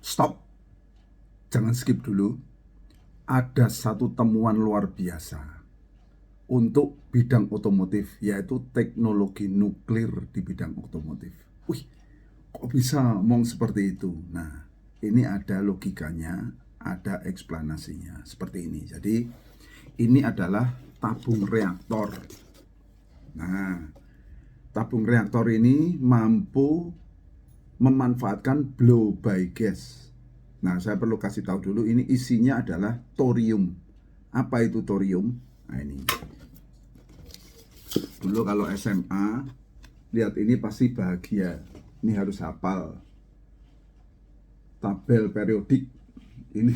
Stop, jangan skip dulu. Ada satu temuan luar biasa untuk bidang otomotif, yaitu teknologi nuklir di bidang otomotif. Wih, kok bisa ngomong seperti itu? Nah, ini ada logikanya, ada eksplanasinya seperti ini. Jadi, ini adalah tabung reaktor. Nah, tabung reaktor ini mampu memanfaatkan blow by gas. Nah, saya perlu kasih tahu dulu, ini isinya adalah thorium. Apa itu thorium? Nah, ini. Dulu kalau SMA, lihat ini pasti bahagia. Ini harus hafal. Tabel periodik. Ini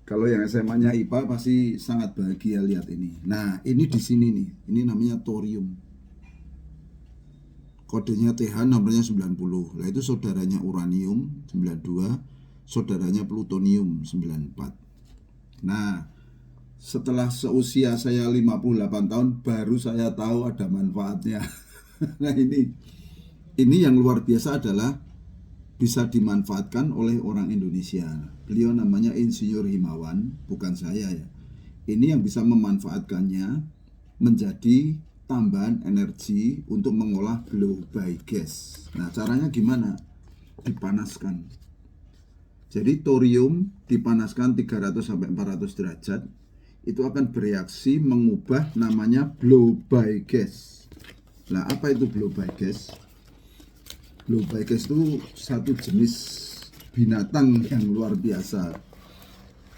kalau yang SMA-nya IPA pasti sangat bahagia lihat ini. Nah, ini di sini nih. Ini namanya thorium. Kodenya TH, nomornya 90. Nah, itu saudaranya uranium 92, saudaranya plutonium 94. Nah, setelah seusia saya 58 tahun baru saya tahu ada manfaatnya. Nah, ini yang luar biasa adalah bisa dimanfaatkan oleh orang Indonesia. Beliau namanya Insinyur Himawan, bukan saya ya. Ini yang bisa memanfaatkannya menjadi tambahan energi untuk mengolah blow by gas. Nah, caranya gimana? Dipanaskan. Jadi thorium dipanaskan 300 sampai 400 derajat, itu akan bereaksi mengubah namanya blow by gas. Nah, apa itu blow by gas? Blow by gas itu satu jenis binatang yang luar biasa.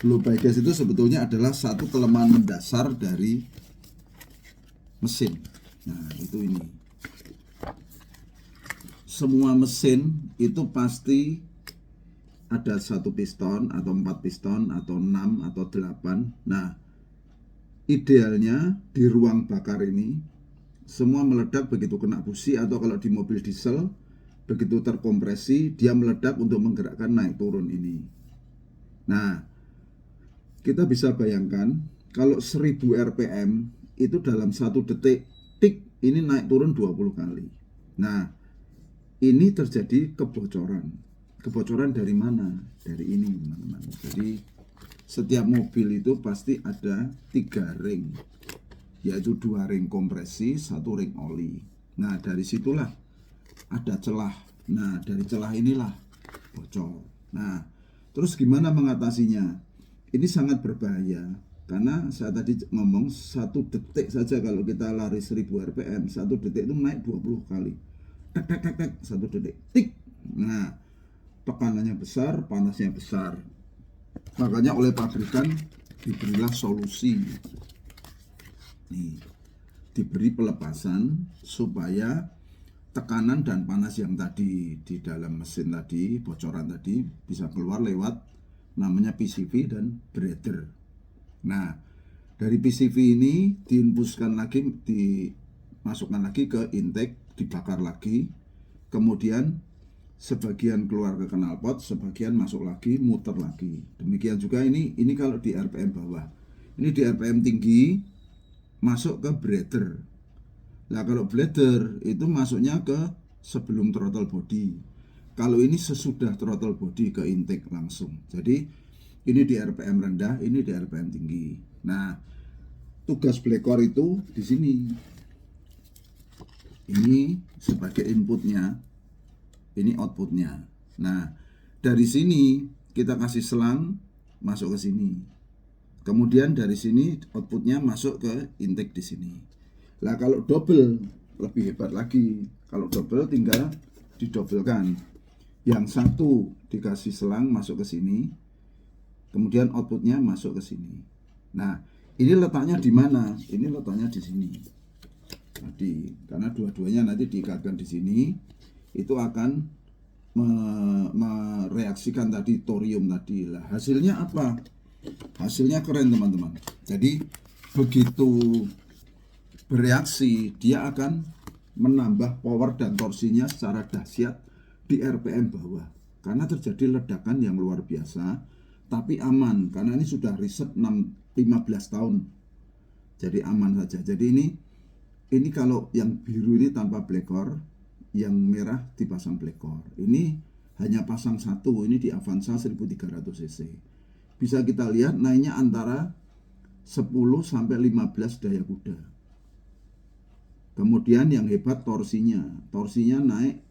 Blow by gas itu sebetulnya adalah satu kelemahan mendasar dari mesin. Nah, itu ini. Semua mesin itu pasti ada satu piston atau 4 piston atau 6 atau 8. Nah, idealnya di ruang bakar ini semua meledak begitu kena busi, atau kalau di mobil diesel begitu terkompresi dia meledak untuk menggerakkan naik turun ini. Nah, kita bisa bayangkan kalau 1000 rpm itu dalam 1 detik tik ini naik turun 20 kali. Nah, ini terjadi kebocoran. Kebocoran dari mana? Dari ini, teman-teman. Jadi setiap mobil itu pasti ada 3 ring, yaitu 2 ring kompresi, 1 ring oli. Nah, dari situlah ada celah. Nah, dari celah inilah bocor. Nah, terus gimana mengatasinya? Ini sangat berbahaya. Karena saya tadi ngomong 1 detik saja kalau kita lari 1000 rpm, 1 detik itu naik 20 kali. Tek tek tek tek, 1 detik. Tik. Nah, tekanannya besar, panasnya besar. Makanya oleh pabrikan diberilah solusi. Nih, diberi pelepasan supaya tekanan dan panas yang tadi di dalam mesin tadi, bocoran tadi bisa keluar lewat namanya PCV dan breather. Nah, dari PCV ini diinfuskan lagi, dimasukkan lagi ke intake, dibakar lagi, kemudian sebagian keluar ke knalpot, sebagian masuk lagi, muter lagi. Demikian juga ini kalau di RPM bawah. Ini di RPM tinggi masuk ke breather. Nah, kalau breather itu masuknya ke sebelum throttle body. Kalau ini sesudah throttle body ke intake langsung. Jadi ini di RPM rendah, ini di RPM tinggi. Nah, tugas black core itu di sini. Ini sebagai inputnya, ini outputnya. Nah, dari sini kita kasih selang masuk ke sini. Kemudian dari sini outputnya masuk ke intake di sini. Lah, kalau double lebih hebat lagi. Kalau double tinggal didobelkan. Yang satu dikasih selang masuk ke sini, kemudian outputnya masuk ke sini. Nah, ini letaknya di mana? Ini letaknya di sini. Tadi, karena dua-duanya nanti diikatkan di sini, itu akan mereaksikan tadi thorium tadi. Lah, hasilnya apa? Hasilnya keren, teman-teman. Jadi begitu bereaksi, dia akan menambah power dan torsinya secara dahsyat di RPM bawah. Karena terjadi ledakan yang luar biasa, tapi aman. Karena ini sudah riset 15 tahun. Jadi aman saja. Jadi ini kalau yang biru ini tanpa black core, yang merah dipasang black core. Ini hanya pasang satu, ini di Avanza 1300 cc. Bisa kita lihat naiknya antara 10 sampai 15 daya kuda. Kemudian yang hebat torsinya naik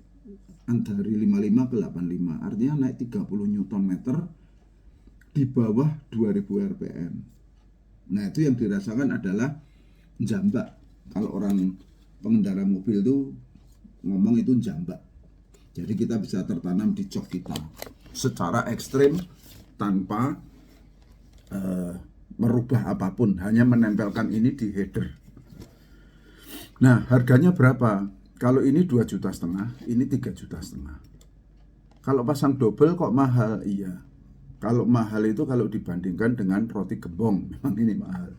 dari 55 ke 85, artinya naik 30 Nm di bawah 2000 rpm. Nah, itu yang dirasakan adalah jambak. Kalau orang pengendara mobil itu ngomong itu jambak. Jadi kita bisa tertanam di jok kita secara ekstrim tanpa merubah apapun, hanya menempelkan ini di header. Nah, harganya berapa? Kalau ini 2,5 juta, ini 3,5 juta. Kalau pasang double kok mahal? Iya. Kalau mahal itu kalau dibandingkan dengan roti gembong, memang ini mahal.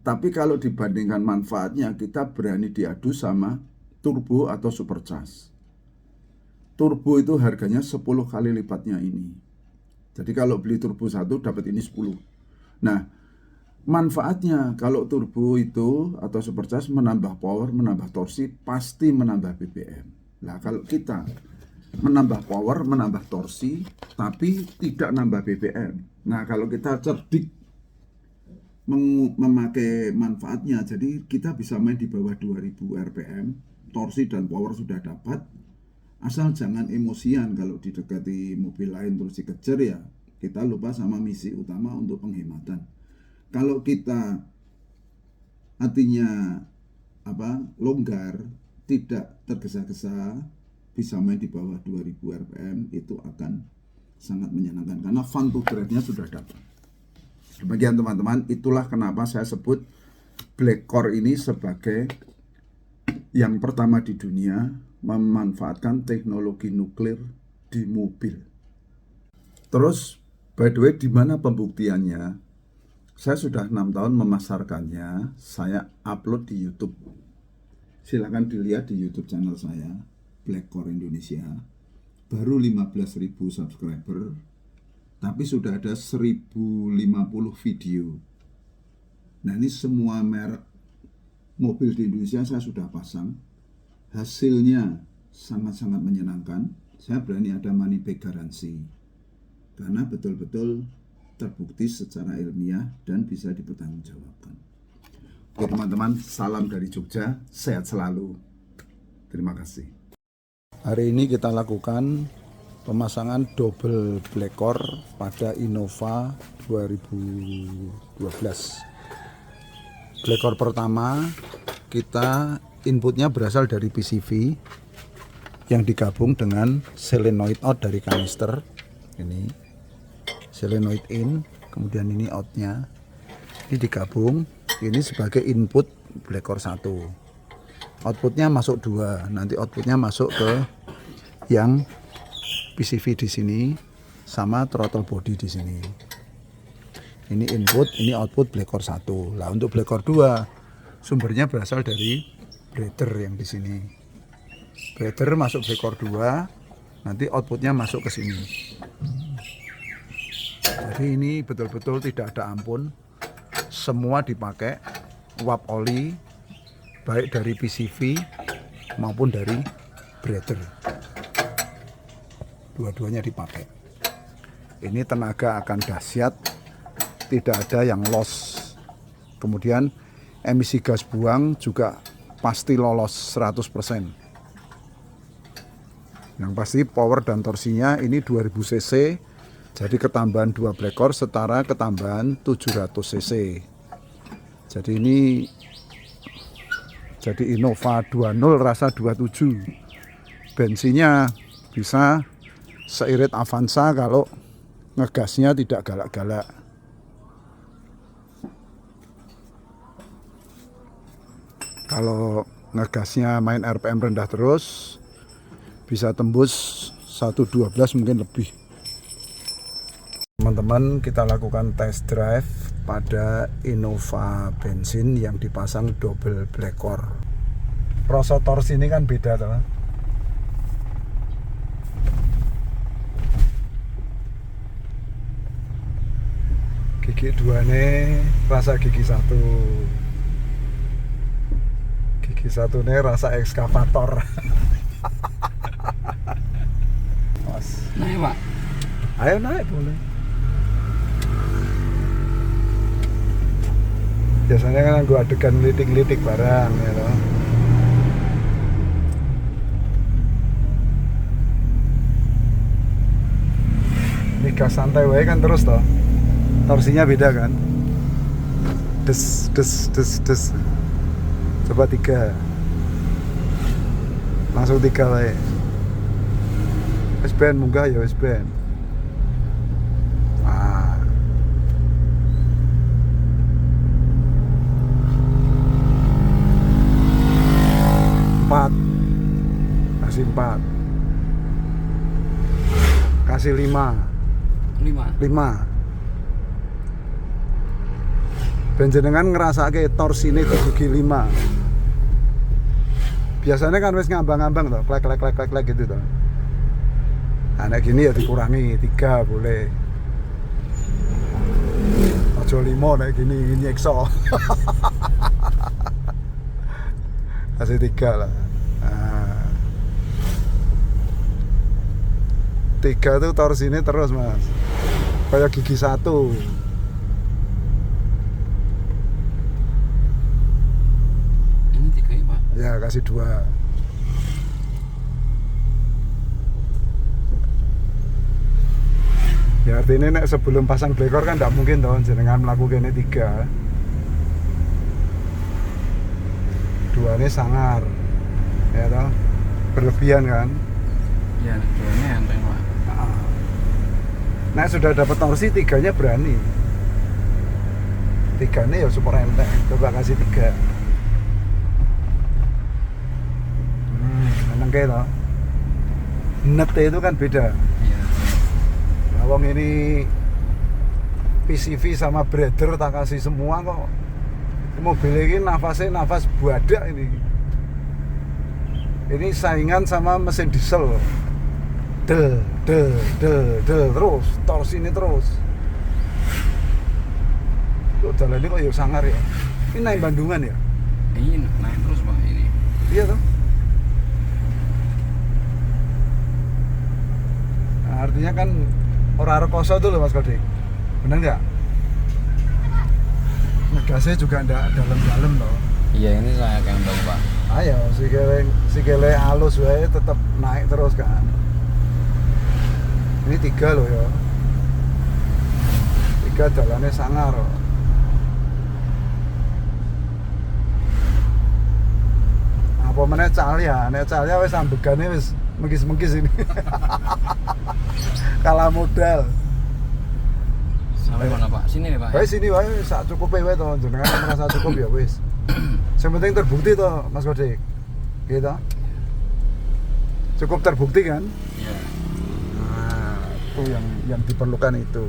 Tapi kalau dibandingkan manfaatnya, kita berani diadu sama turbo atau supercharge. Turbo itu harganya 10 kali lipatnya ini. Jadi kalau beli turbo 1 dapat ini 10. Nah, manfaatnya kalau turbo itu atau supercharge menambah power, menambah torsi, pasti menambah BBM. Nah, kalau kita menambah power, menambah torsi, tapi tidak nambah BBM. Nah, kalau kita cerdik memakai manfaatnya, jadi kita bisa main di bawah 2000 rpm, torsi dan power sudah dapat. Asal jangan emosian kalau didekati mobil lain terus dikejar, ya kita lupa sama misi utama untuk penghematan. Kalau kita artinya longgar, tidak tergesa-gesa, bisa main di bawah 2000 rpm, itu akan sangat menyenangkan karena fun to drive-nya sudah dapat. Demikian teman-teman, itulah kenapa saya sebut Black Core ini sebagai yang pertama di dunia memanfaatkan teknologi nuklir di mobil. Terus, by the way, di mana pembuktiannya? Saya sudah 6 tahun memasarkannya, saya upload di YouTube. Silahkan dilihat di YouTube channel saya, Black Core Indonesia. Baru 15.000 subscriber, tapi sudah ada 1050 video. Nah, ini semua merek mobil di Indonesia saya sudah pasang. Hasilnya sangat-sangat menyenangkan. Saya berani ada money back garansi, karena betul-betul terbukti secara ilmiah dan bisa dipertanggungjawabkan. Oke teman-teman, salam dari Jogja, sehat selalu. Terima kasih. Hari ini kita lakukan pemasangan double Black Core pada Innova 2012. Black Core pertama kita inputnya berasal dari PCV yang digabung dengan solenoid out dari kanister. Ini solenoid in, kemudian ini outnya, ini digabung, ini sebagai input Black Core 1. Outputnya masuk 2, nanti outputnya masuk ke yang PCV di sini sama throttle body di sini. Ini input, ini output Black Core 1. Lah untuk Black Core 2 sumbernya berasal dari breather yang di sini. Breather masuk Black Core 2, nanti outputnya masuk ke sini. Jadi ini betul-betul tidak ada ampun. Semua dipakai uap oli, baik dari PCV maupun dari breather. Dua-duanya dipakai. Ini tenaga akan dahsyat, tidak ada yang loss. Kemudian emisi gas buang juga pasti lolos 100%. Yang pasti power dan torsinya ini 2000 cc, jadi ketambahan 2 Black Core setara ketambahan 700 cc. Jadi ini jadi Innova 20 rasa 27. Bensinnya bisa seirit Avanza kalau ngegasnya tidak galak-galak. Kalau ngegasnya main RPM rendah terus, bisa tembus 112 mungkin lebih. Teman-teman, kita lakukan test drive pada Innova bensin yang dipasang double Black Core. Rasa torsi ini kan beda teman. Gigi 2 nih rasa gigi 1. Gigi 1 nih rasa ekskavator. Mas. Naik Pak. Ayo naik boleh. Biasanya kan gua adegan litik-litik barang ya loh. Ini gas santai wae kan terus toh. Torsinya beda kan. Des des des des. Coba 3. Langsung 3 wae. Wis ben munggah ya wis ben. Ah. Empat. Kasih 4. Kasih 5. 5. Benjenengan ngerasake torsine terbagi 5. Biasanya kan wis ngambang-ngambang toh, klek gitu toh. Nah, nek gini ya dikurangi 3 boleh. Aja 5 nek gini nyekso. Kasih 3 lah. Nah. 3 tuh torsine terus Mas. Kayak gigi 1. Ini 3 ya Pak. Ya kasih 2. Ya artinya nek sebelum pasang blekor kan tidak mungkin toh jenengan melakukan ini 3. 2 ini sangar. Ya toh. Berlebihan kan. Ya, 2-nya enteng Pak. Nah sudah dapat torsi 3-nya berani. 3-nya ya super enteng. Coba kasih 3. Meneng kayak toh. Net itu kan beda. Iya. Awang ini PCV sama breeder tak kasih semua kok. Mobil ini nafasnya nafas buadak ini. Ini saingan sama mesin diesel. Del terus, torsi ini terus. Kok jalan ini kok ya sangar ya. Ini naik Bandungan ya? Ini naik terus Pak ini. Iya toh. Nah, artinya kan orang rekoso tuh loh Mas Kodik. Bener nggak? Ngegasnya juga ndak dalam-dalam loh. Iya, ini saya kembang Pak. Ayo, sikile halus wae tetap naik terus kan. Ini 3 loh ya. 3 jalannya sangar. Apa meneh Calya? Nek Calya wis ambegane wis mengkis-mengkis ini. Kalah modal. Sampai mana Pak? Sini nih Pak. Wae sini wae sak cukupe wae to, jenengan merasa cukup ya wis. Yang penting terbukti to, Mas Kodik. Gitu. Cukup terbukti kan? Iya. Nah, itu yang diperlukan itu.